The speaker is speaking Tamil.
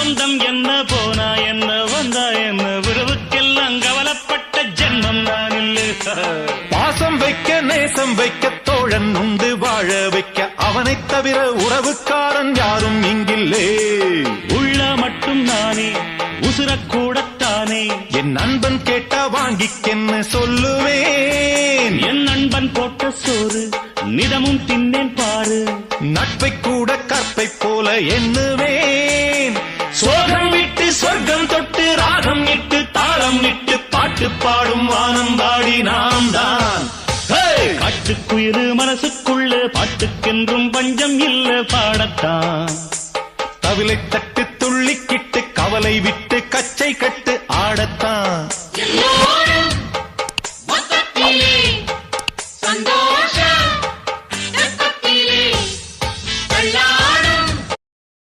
பந்தம் என்ன போனா என்ன வந்தா என்ன உறவுக்கெல்லாம் கவலைப்பட்ட ஜென்மம் நான் இல்லை. பாசம் வைக்க நேசம் வைக்க தோழன் உண்டு வாழ வைக்க அவனைத் தவிர உறவுக்காரன் யாரும் இங்கில்லே. உள்ள மட்டும் நானே உசுரக்கூடத்தானே என் நண்பன் கேட்டா வாங்கிக்கென்னு சொல்லுவேன். என் நண்பன் போட்ட சோறு நிதமும் தின்னேன் பாரு. நட்பை கூட கற்பை போல எண்ணுவேன். சோகம் விட்டு சொர்க்கம் தொட்டு ராகம் இட்டு தாளம் இட்டு பாட்டு பாடும் வானம் பாடி நாம் தான். காட்டுக்குயிரு மனசுக்குள்ள பாட்டுக்கென்றும் பஞ்சம் இல்ல பாடத்தான். தவிலை தட்ட